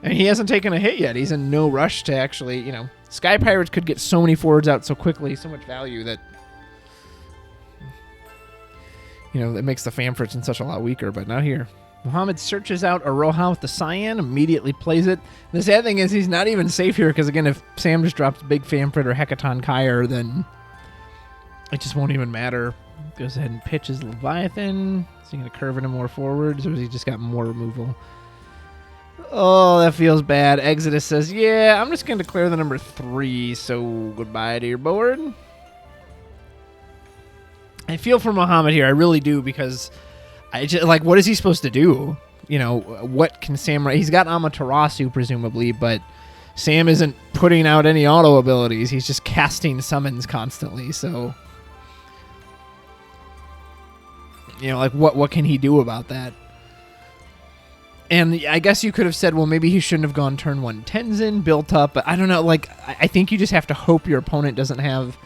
A: And he hasn't taken a hit yet. He's in no rush to actually, you know... Sky Pirates could get so many forwards out so quickly, so much value that... You know, it makes the Famfrits and such a lot weaker, but not here. Mohammad searches out a Roha with the Cyan, immediately plays it. The sad thing is he's not even safe here, because again, if Sam just drops Big Famfrit or Hecaton Kyre, then it just won't even matter. Goes ahead and pitches Leviathan. Is he going to curve it more forwards, or has he just got more removal? Oh, that feels bad. Exodus says, yeah, I'm just going to declare the number 3, so goodbye to your board. I feel for Mohammad here. I really do, because I just, like, what is he supposed to do? You know, what can Sam... He's got Amaterasu, presumably, but Sam isn't putting out any auto abilities. He's just casting summons constantly, so... You know, like, what can he do about that? And I guess you could have said, well, maybe he shouldn't have gone turn 1 Tenzin, built up, but I don't know, like, I think you just have to hope your opponent doesn't have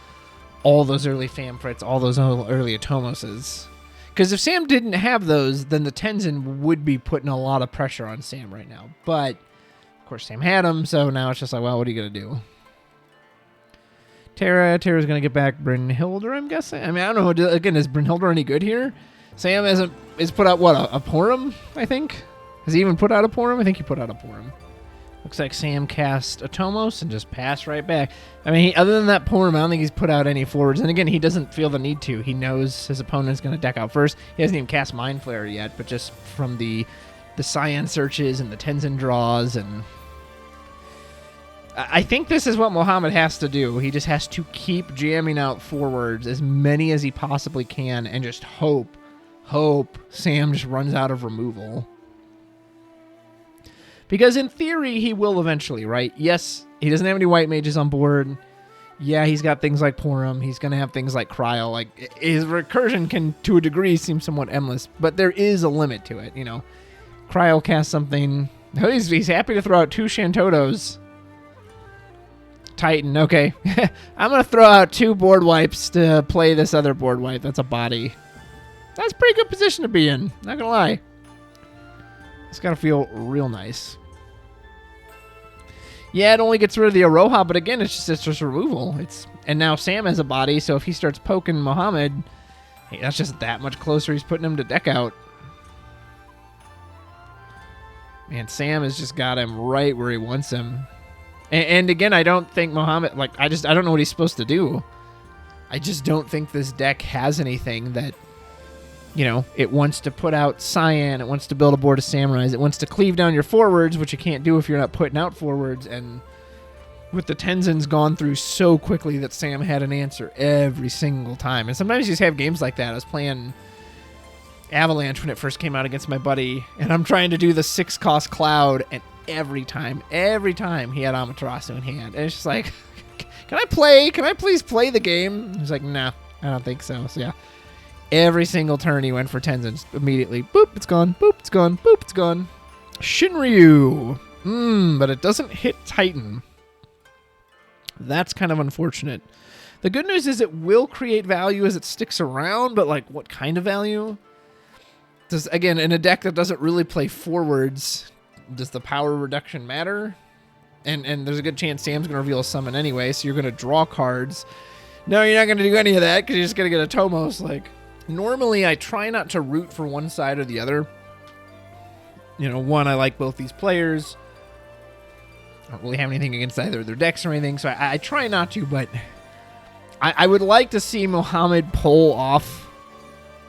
A: all those early Famfrits, all those early Atomoses. Because if Sam didn't have those, then the Tenzin would be putting a lot of pressure on Sam right now. But, of course, Sam had them, so now it's just like, well, what are you going to do? Terra's going to get back Brynhildr, I'm guessing. I mean, I don't know. Again, is Brynhildr any good here? Sam has put out, what, a Porum, I think? Has he even put out a Porum? I think he put out a Porum. Looks like Sam cast a Tomos and just passed right back. I mean, other than that Porum, I don't think he's put out any forwards. And again, he doesn't feel the need to. He knows his opponent's going to deck out first. He hasn't even cast Mind Flayer yet, but just from the Cyan searches and the Tenzin draws, and I think this is what Mohammad has to do. He just has to keep jamming out forwards, as many as he possibly can, and just hope Sam just runs out of removal. Because in theory, he will eventually, right? Yes, he doesn't have any white mages on board. Yeah, he's got things like Porum. He's going to have things like Cryo. Like, his recursion can, to a degree, seem somewhat endless. But there is a limit to it, you know. Cryo casts something. Oh, he's happy to throw out 2 Shantotos. Titan, okay. I'm going to throw out 2 board wipes to play this other board wipe. That's a body. That's a pretty good position to be in. Not going to lie. It's got to feel real nice. Yeah, it only gets rid of the Aroha, but again, it's just removal. And now Sam has a body, so if he starts poking Mohammad, hey, that's just that much closer. He's putting him to deck out. Man, Sam has just got him right where he wants him. And again, I don't think Mohammad, I don't know what he's supposed to do. I just don't think this deck has anything that, it wants to put out Cyan, it wants to build a board of Samurais, it wants to cleave down your forwards, which you can't do if you're not putting out forwards, and with the Tenzins gone through so quickly that Sam had an answer every single time. And sometimes you just have games like that. I was playing Avalanche when it first came out against my buddy, and I'm trying to do the 6-cost Cloud, and every time he had Amaterasu in hand. And it's just like, can I please play the game? He's like, nah, I don't think so. So yeah. Every single turn he went for Tenzin. Immediately, boop, it's gone. Boop, it's gone. Boop, it's gone. Shinryu. But it doesn't hit Titan. That's kind of unfortunate. The good news is it will create value as it sticks around, but what kind of value? Again, in a deck that doesn't really play forwards, does the power reduction matter? And there's a good chance Sam's going to reveal a summon anyway, so you're going to draw cards. No, you're not going to do any of that because you're just going to get a Tomos. Normally, I try not to root for one side or the other. One, I like both these players. I don't really have anything against either of their decks or anything, so I try not to, but I would like to see Mohammad pull off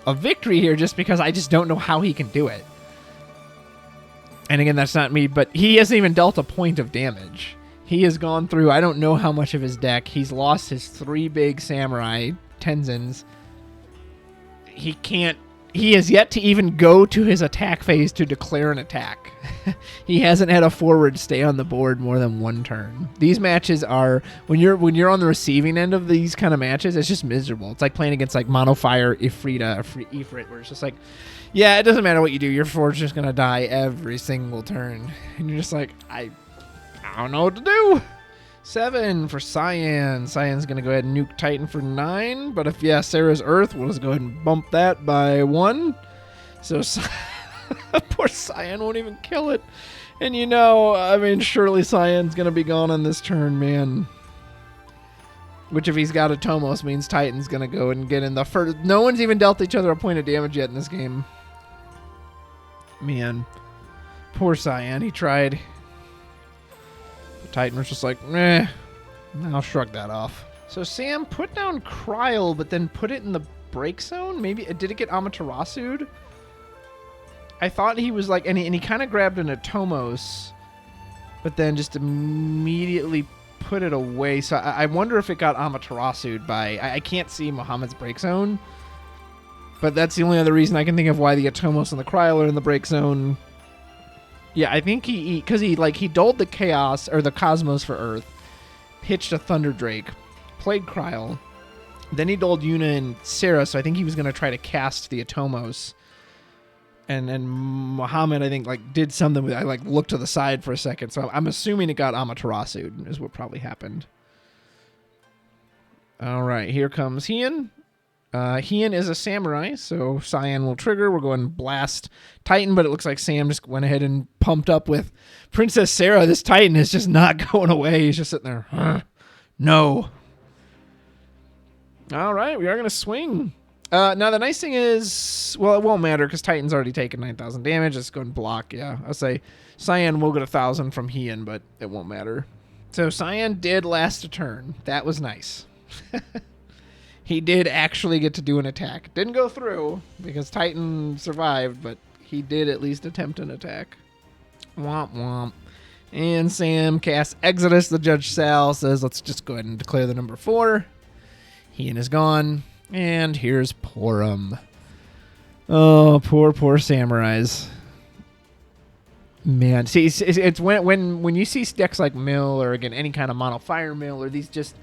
A: a victory here just because I just don't know how he can do it. And again, that's not me, but he hasn't even dealt a point of damage. He has gone through, I don't know how much of his deck. He's lost his 3 big Samurai, Tenzins. He has yet to even go to his attack phase to declare an attack. He hasn't had a forward stay on the board more than 1 turn. These matches are, when you're on the receiving end of these kind of matches, it's just miserable. It's like playing against Mono Fire, Ifrita, Ifrit, where it's just yeah, it doesn't matter what you do. Your forward's just going to die every single turn. And you're just I don't know what to do. 7 for Cyan. Cyan's going to go ahead and nuke Titan for 9. But if, Sarah's Earth, we'll just go ahead and bump that by 1. So poor Cyan won't even kill it. And surely Cyan's going to be gone on this turn, man. Which, if he's got a Tomos, means Titan's going to go and get in the first. No one's even dealt each other a point of damage yet in this game. Man. Poor Cyan. He tried. Titan was just meh. I'll shrug that off. So Sam put down Kryl, but then put it in the break zone? Maybe, did it get Amaterasu'd? I thought he was and he kind of grabbed an Atomos, but then just immediately put it away. So I wonder if it got Amaterasu'd by, I can't see Mohammed's break zone, but that's the only other reason I can think of why the Atomos and the Kryl are in the break zone. Yeah, I think because he doled the Chaos, or the Cosmos for Earth, pitched a Thunder Drake, played Kryl, then he doled Yuna and Sarah, so I think he was going to try to cast the Atomos. And then Mohammad, I think, did something with it. I, looked to the side for a second, so I'm assuming it got Amaterasu, is what probably happened. All right, here comes Heian. Heian is a Samurai, so Cyan will trigger. We're going Blast Titan, but it looks like Sam just went ahead and pumped up with Princess Sarah. This Titan is just not going away. He's just sitting there. No. All right, we are going to swing. Now, the nice thing is, well, it won't matter because Titan's already taken 9,000 damage. It's going to block, yeah. I'll say Cyan will get 1,000 from Heian, but it won't matter. So Cyan did last a turn. That was nice. He did actually get to do an attack. Didn't go through because Titan survived, but he did at least attempt an attack. Womp womp. And Sam casts Exodus. The Judge Sal says, let's just go ahead and declare the number 4. Heian is gone. And here's Porum. Oh, poor samurais. Man, see, it's when you see decks like Mill, or again any kind of mono fire mill, or these just,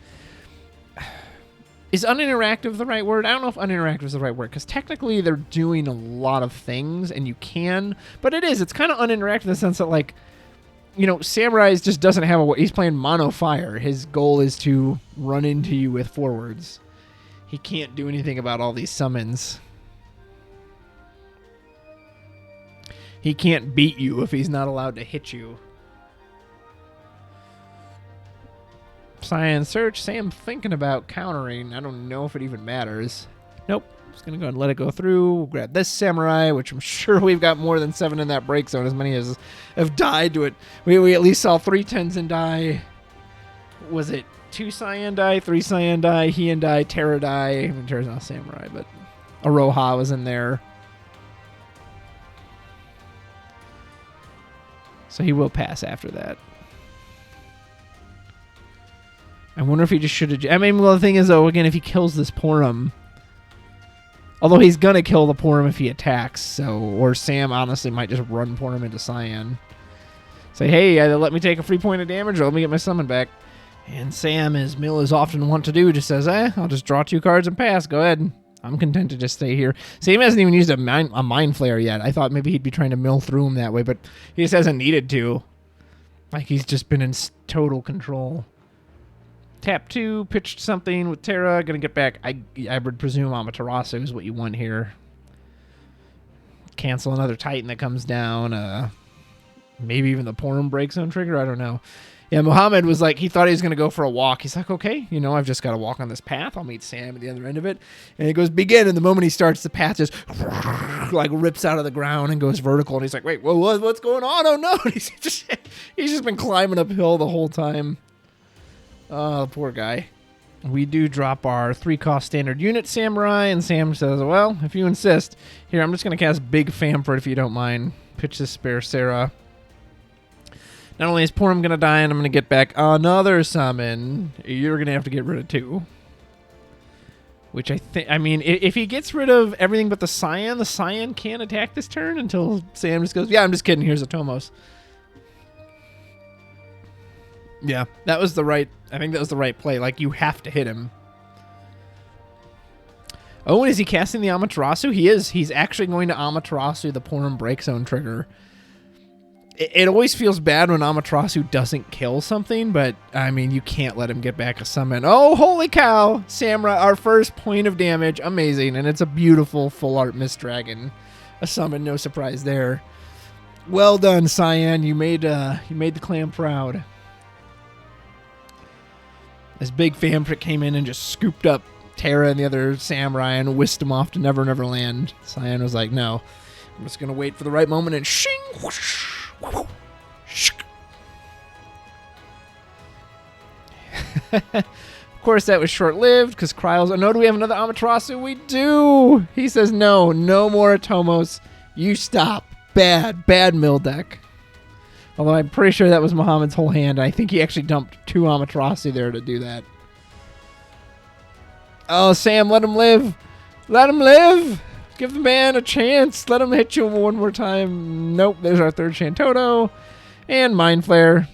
A: is uninteractive the right word? I don't know if uninteractive is the right word, because technically they're doing a lot of things, and you can, but it's kind of uninteractive in the sense that Samurai just doesn't have he's playing mono fire. His goal is to run into you with forwards. He can't do anything about all these summons. He can't beat you if he's not allowed to hit you. Cyan search. Sam thinking about countering. I don't know if it even matters. Nope. Just going to go ahead and let it go through. We'll grab this samurai, which I'm sure we've got more than 7 in that break zone. As many as have died to it. We at least saw 3 Tenzin die. Was it 2 Cyan die, 3 Cyan die, Heian die, Terra die? I mean, Terra's not a samurai, but Aroha was in there. So he will pass after that. I wonder if he just should have... I mean, well, the thing is, though, again, if he kills this Purim... Although he's going to kill the Purim if he attacks, so... Or Sam, honestly, might just run Purim into Cyan. Say, hey, either let me take a free point of damage or let me get my summon back. And Sam, as Mill is often wont to do, just says, I'll just draw 2 cards and pass. Go ahead. I'm content to just stay here. Sam hasn't even used a Mind Flare yet. I thought maybe he'd be trying to mill through him that way, but he just hasn't needed to. Like, he's just been in total control. Tap 2, pitched something with Terra. Gonna get back. I would presume Amaterasu is what you want here. Cancel another Titan that comes down. Maybe even the Purim break zone trigger. I don't know. Yeah, Mohammad was like, he thought he was going to go for a walk. He's like, okay, I've just got to walk on this path. I'll meet Sam at the other end of it. And he goes, begin. And the moment he starts, the path just like rips out of the ground and goes vertical. And he's like, wait, what's going on? Oh, no. And he's just been climbing uphill the whole time. Oh, poor guy. We do drop our 3-cost standard unit samurai. And Sam says, well, if you insist. Here, I'm just going to cast Big Famford if you don't mind. Pitch this spare Sarah. Not only is Purim going to die, and I'm going to get back another summon, you're going to have to get rid of 2. Which I mean, if he gets rid of everything but the Cyan can't attack this turn until Sam just goes, yeah, I'm just kidding, here's a Tomos. Yeah, I think that was the right play. Like, you have to hit him. Oh, and is he casting the Amaterasu? He is. He's actually going to Amaterasu the Purim Break Zone trigger. It always feels bad when Amaterasu doesn't kill something, but, I mean, you can't let him get back a summon. Oh, holy cow! Samurai, our first point of damage. Amazing. And it's a beautiful full art Mist Dragon. A summon, no surprise there. Well done, Cyan. You made the clan proud. This big Famfrit came in and just scooped up Terra and the other samurai and whisked him off to Never Never Land. Cyan was like, no. I'm just going to wait for the right moment and shing! Whoosh! Of course, that was short-lived because Kryle's... Oh, no, do we have another Amaterasu? We do! He says, no more Atomos. You stop. Bad mill deck. Although I'm pretty sure that was Muhammad's whole hand. I think he actually dumped 2 Amaterasu there to do that. Oh, Sam, let him live. Let him live. Give the man a chance. Let him hit you one more time. Nope, there's our 3rd Shantoto. And Mind Flare.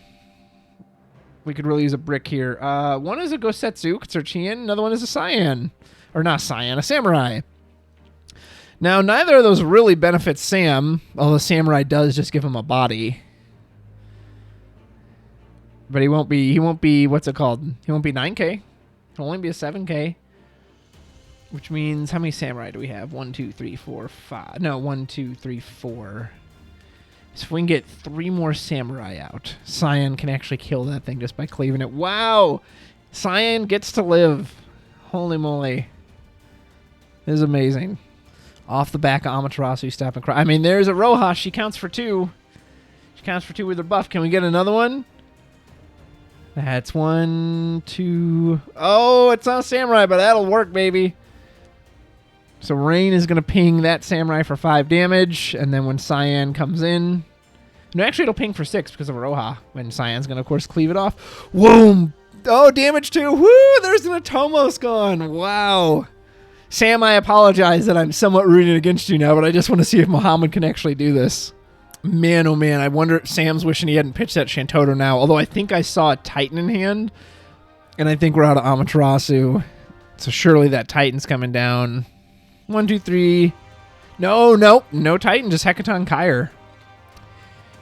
A: We could really use a brick here. One is a Gosetsu, Katsurchian. Another one is a Cyan. Or not Cyan, a Samurai. Now, neither of those really benefits Sam, although Samurai does just give him a body. But he won't be, what's it called? He won't be 9K. He'll only be a 7K. Which means, how many samurai do we have? 1, 2, 3, 4, 5. No, 1, 2, 3, 4. So if we can get 3 more samurai out, Cyan can actually kill that thing just by cleaving it. Wow! Cyan gets to live. Holy moly. This is amazing. Off the back of Amaterasu, stop and cry. I mean, there's a Roja. She counts for 2. She counts for 2 with her buff. Can we get another one? That's 1, 2. Oh, it's not a samurai, but that'll work, baby. So Rain is going to ping that samurai for 5 damage, and then when Cyan comes in... No, actually it'll ping for 6 because of Aroha, when Cyan's going to, of course, cleave it off. Whoa! Oh, damage 2! Woo! There's an Atomos gone! Wow! Sam, I apologize that I'm somewhat rooting against you now, but I just want to see if Muhammad can actually do this. Man, oh man, I wonder... Sam's wishing he hadn't pitched that Shantoto now, although I think I saw a Titan in hand, and I think we're out of Amaterasu. So surely that Titan's coming down... 1, 2, 3. No Titan, just Hecaton Kyre.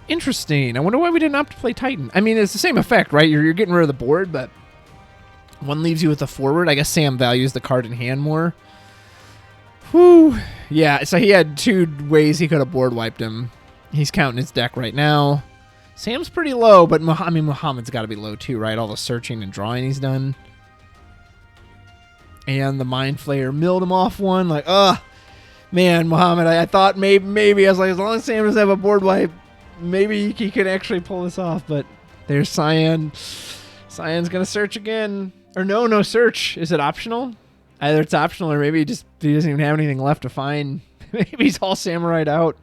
A: Interesting. I wonder why we didn't opt to play Titan. I mean, it's the same effect, right? You're getting rid of the board, but one leaves you with a forward. I guess Sam values the card in hand more. Whew. Yeah, so he had 2 ways he could have board wiped him. He's counting his deck right now. Sam's pretty low, but Muhammad's got to be low too, right? All the searching and drawing he's done. And the Mind Flayer milled him off one. Like, man, Muhammad, I thought maybe. I was like, as long as Sam doesn't have a board wipe, maybe he could actually pull this off. But there's Cyan. Cyan's going to search again. Or no search. Is it optional? Either it's optional or maybe he doesn't even have anything left to find. Maybe he's all Samurai'd out.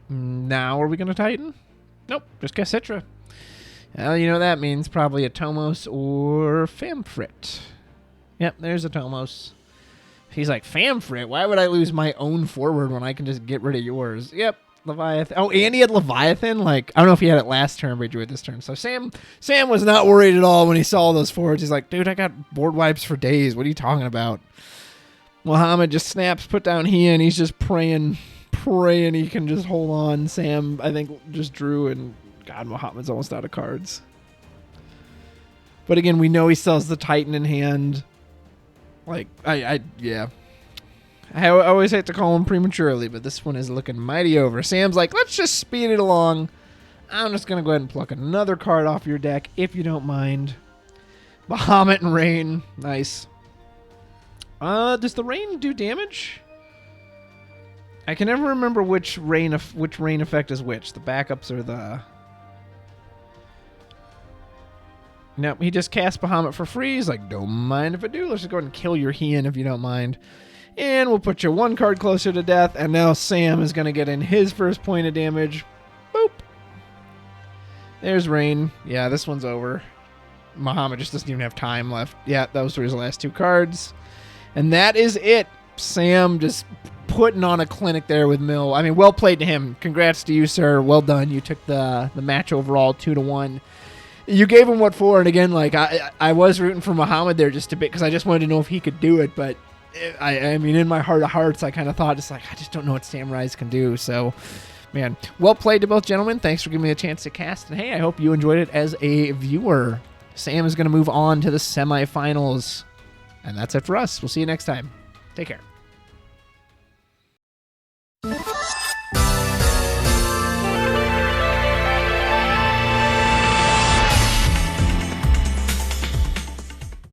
A: Now are we going to Titan? Nope, just Citra. Well, you know what that means. Probably a Tomos or Famfrit. Yep, there's a Tomos. He's like, Famfrit? Why would I lose my own forward when I can just get rid of yours? Yep, Leviathan. Oh, and he had Leviathan? Like, I don't know if he had it last turn, but he drew it this turn. So Sam was not worried at all when he saw those forwards. He's like, dude, I got board wipes for days. What are you talking about? Muhammad just snaps, put down and he's just praying he can just hold on. Sam, I think, just drew, and God, Muhammad's almost out of cards. But again, we know he still has the Titan in hand. Like, yeah. I always hate to call him prematurely, but this one is looking mighty over. Sam's like, let's just speed it along. I'm just going to go ahead and pluck another card off your deck, if you don't mind. Bahamut and Rain. Nice. Does the Rain do damage? I can never remember which rain effect is which. The backups or the... Nope, he just cast Bahamut for free. He's like, don't mind if I do. Let's just go ahead and kill your Heian if you don't mind. And we'll put you one card closer to death. And now Sam is going to get in his first point of damage. Boop. There's Rain. Yeah, this one's over. Muhammad just doesn't even have time left. Yeah, those were his last two cards. And that is it. Sam just putting on a clinic there with Mill. I mean, well played to him. Congrats to you, sir. Well done. You took the match overall 2-1. You gave him what for, and again, like I was rooting for Muhammad there just a bit because I just wanted to know if he could do it, but I mean, in my heart of hearts, I kind of thought it's like I just don't know what Samurais can do. So, man, well played to both gentlemen. Thanks for giving me a chance to cast, and hey, I hope you enjoyed it as a viewer. Sam is going to move on to the semifinals, and that's it for us. We'll see you next time. Take care.